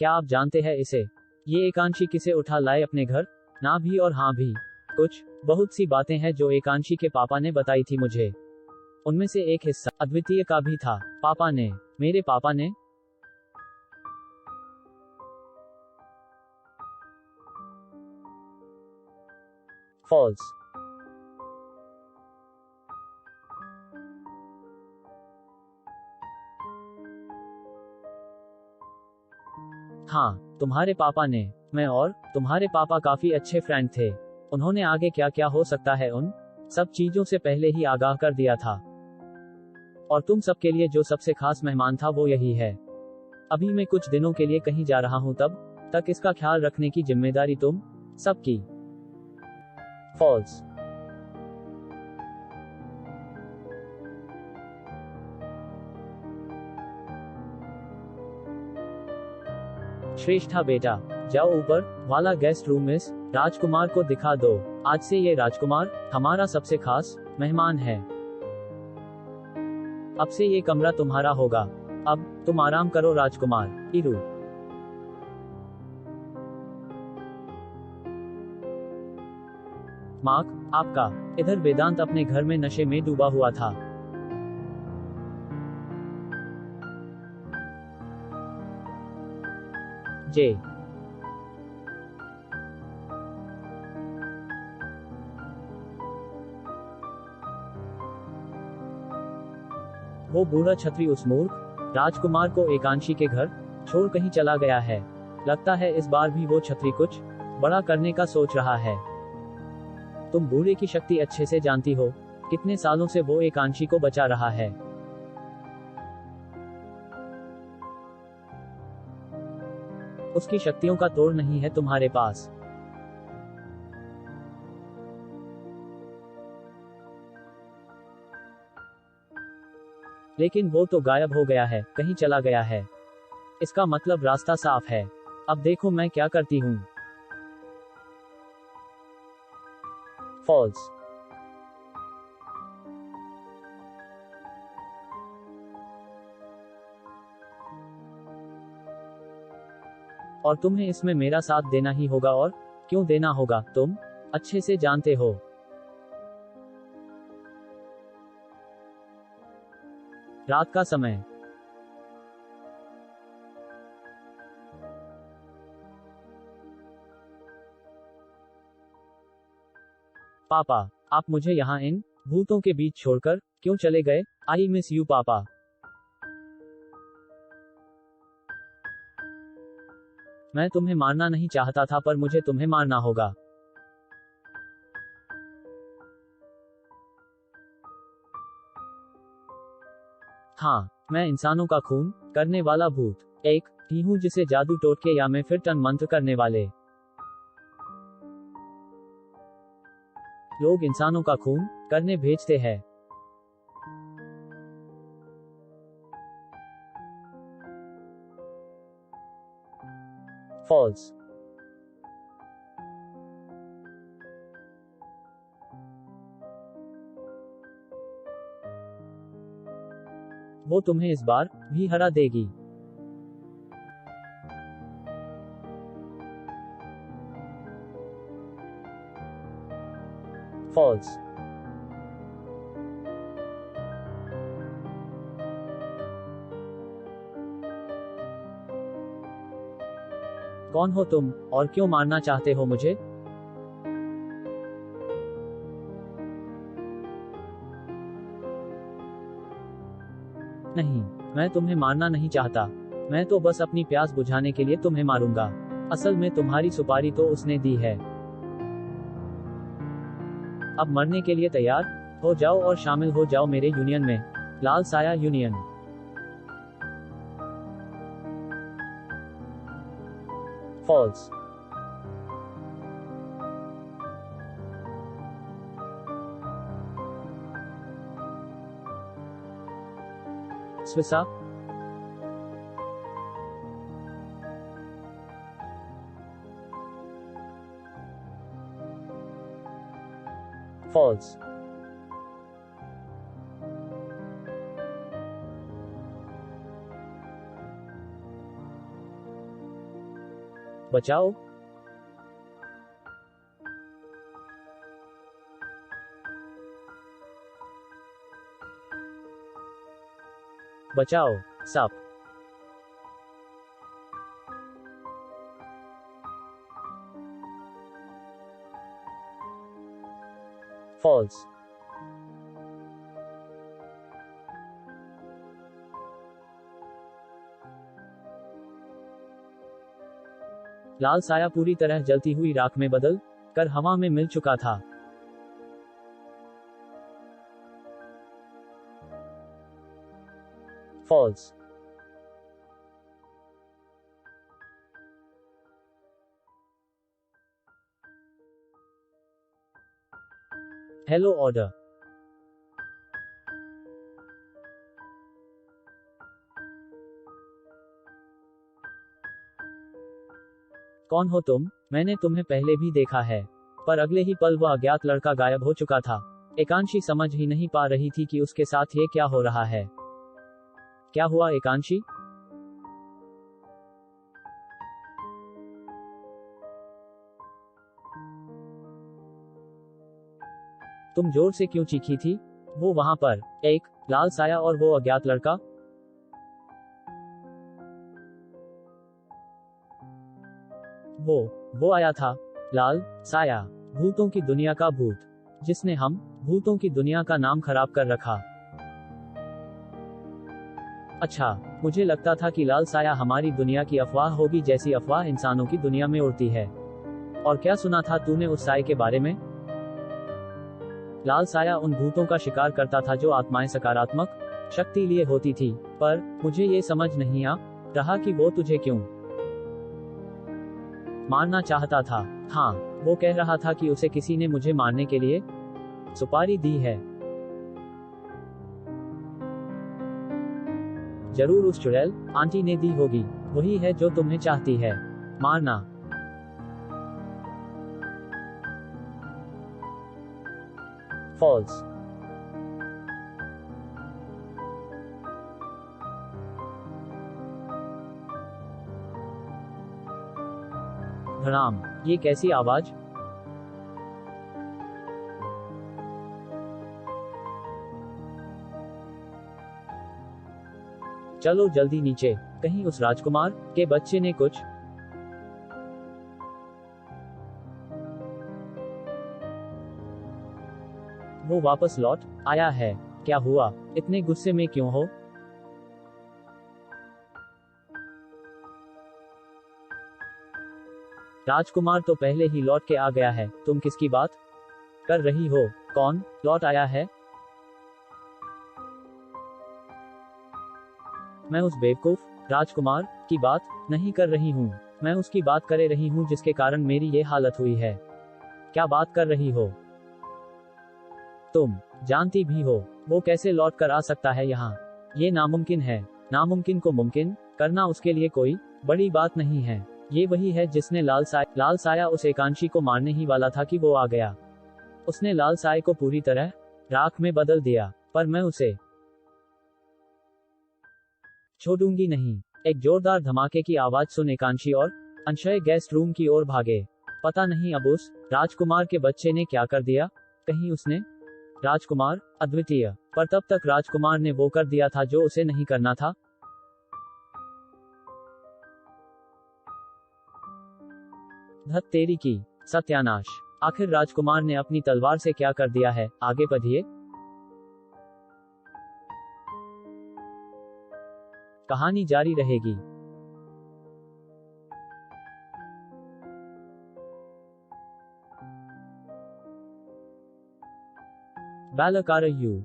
क्या आप जानते हैं इसे? ये एकांशी किसे उठा लाए अपने घर? ना भी और हाँ भी। कुछ बहुत सी बातें हैं जो एकांशी के पापा ने बताई थी मुझे। उनमें से एक हिस्सा अद्वितीय का भी था। पापा ने, मेरे पापा ने। फॉल्स। हाँ, तुम्हारे पापा ने। मैं और तुम्हारे पापा काफी अच्छे फ्रेंड थे। उन्होंने आगे क्या क्या हो सकता है उन सब चीजों से पहले ही आगाह कर दिया था। और तुम सबके लिए जो सबसे खास मेहमान था वो यही है। अभी मैं कुछ दिनों के लिए कहीं जा रहा हूं, तब तक इसका ख्याल रखने की जिम्मेदारी तुम सबकी। फॉल्स। श्रेष्ठा बेटा, जाओ ऊपर वाला गेस्ट रूम इस राजकुमार को दिखा दो। आज से ये राजकुमार हमारा सबसे खास मेहमान है। अब से ये कमरा तुम्हारा होगा। अब तुम आराम करो राजकुमार। इरू। मार्क, आपका। इधर वेदांत अपने घर में नशे में डूबा हुआ था। जे। वो बूढ़ा छत्री उस मूर्ख राजकुमार को एकांशी के घर छोड़ कहीं चला गया है। लगता है इस बार भी वो छत्री कुछ बड़ा करने का सोच रहा है। तुम बूढ़े की शक्ति अच्छे से जानती हो। कितने सालों से वो एकांशी को बचा रहा है। उसकी शक्तियों का तोड़ नहीं है तुम्हारे पास। लेकिन वो तो गायब हो गया है, कहीं चला गया है। इसका मतलब रास्ता साफ है। अब देखो मैं क्या करती हूँ। फॉल्स। और तुम्हें इसमें मेरा साथ देना ही होगा। और क्यों देना होगा, तुम अच्छे से जानते हो। रात का समय। पापा, आप मुझे यहाँ इन भूतों के बीच छोड़कर क्यों चले गए? आई मिस यू पापा। मैं तुम्हें मारना नहीं चाहता था, पर मुझे तुम्हें मारना होगा। हाँ, मैं इंसानों का खून करने वाला भूत एक ही हूँ, जिसे जादू टोटके या मैं फिर तन मंत्र करने वाले लोग इंसानों का खून करने भेजते हैं। फॉल्स। वो तुम्हें इस बार भी हरा देगी। फॉल्स। कौन हो तुम और क्यों मारना चाहते हो मुझे? नहीं, मैं तुम्हें मारना नहीं चाहता। मैं तो बस अपनी प्यास बुझाने के लिए तुम्हें मारूंगा। असल में तुम्हारी सुपारी तो उसने दी है। अब मरने के लिए तैयार हो जाओ और शामिल हो जाओ मेरे यूनियन में, लाल साया यूनियन। फॉल्स। स्विसा। फॉल्स। बचाओ। बचाओ। सांप। फॉल्स। लाल साया पूरी तरह जलती हुई राख में बदल कर हवा में मिल चुका था। फॉल्स। Hello order. कौन हो तुम? मैंने तुम्हें पहले भी देखा है। पर अगले ही पल वह अज्ञात लड़का गायब हो चुका था। एकांशी समझ ही नहीं पा रही थी कि उसके साथ ये क्या हो रहा है। क्या हुआ एकांशी? तुम जोर से क्यों चीखी थी? वो वहां पर एक लाल साया और वो अज्ञात लड़का। वो आया था। लाल साया, भूतों की दुनिया का भूत, जिसने हम भूतों की दुनिया का नाम खराब कर रखा। अच्छा, मुझे लगता था कि लाल साया हमारी दुनिया की अफवाह होगी, जैसी अफवाह इंसानों की दुनिया में उड़ती है। और क्या सुना था तूने उस साये के बारे में? लाल साया उन भूतों का शिकार करता था जो आत्माएं सकारात्मक शक्ति लिए होती थी। पर मुझे ये समझ नहीं आ रहा कि वो तुझे क्यों मारना चाहता था। हाँ, वो कह रहा था कि उसे किसी ने मुझे मारने के लिए सुपारी दी है। जरूर उस चुड़ैल आंटी ने दी होगी। वही है जो तुम्हें चाहती है मारना। फॉल्स। धड़ाम। ये कैसी आवाज? चलो जल्दी नीचे, कहीं उस राजकुमार के बच्चे ने कुछ वो वापस लौट आया है। क्या हुआ? इतने गुस्से में क्यों हो? राजकुमार तो पहले ही लौट के आ गया है। तुम किसकी बात कर रही हो? कौन लौट आया है? मैं उस बेवकूफ राजकुमार की बात नहीं कर रही हूँ। मैं उसकी बात करे रही हूँ जिसके कारण मेरी ये हालत हुई है। क्या बात कर रही हो? तुम जानती भी हो वो कैसे लौट कर आ सकता है यहाँ? ये नामुमकिन है। नामुमकिन को मुमकिन करना उसके लिए कोई बड़ी बात नहीं है। ये वही है जिसने लाल साया उस एकांशी को मारने ही वाला था कि वो आ गया। उसने लाल साये को पूरी तरह राख में बदल दिया। पर मैं उसे छोड़ूंगी नहीं। एक जोरदार धमाके की आवाज सुन एकांशी और अंशय गेस्ट रूम की ओर भागे। पता नहीं अब उस राजकुमार के बच्चे ने क्या कर दिया। कहीं उसने राजकुमार अद्वितीय। पर तब तक राजकुमार ने वो कर दिया था जो उसे नहीं करना था। धत तेरी की सत्यानाश। आखिर राजकुमार ने अपनी तलवार से क्या कर दिया है? आगे बढ़िए। कहानी जारी रहेगी। बालकारयू।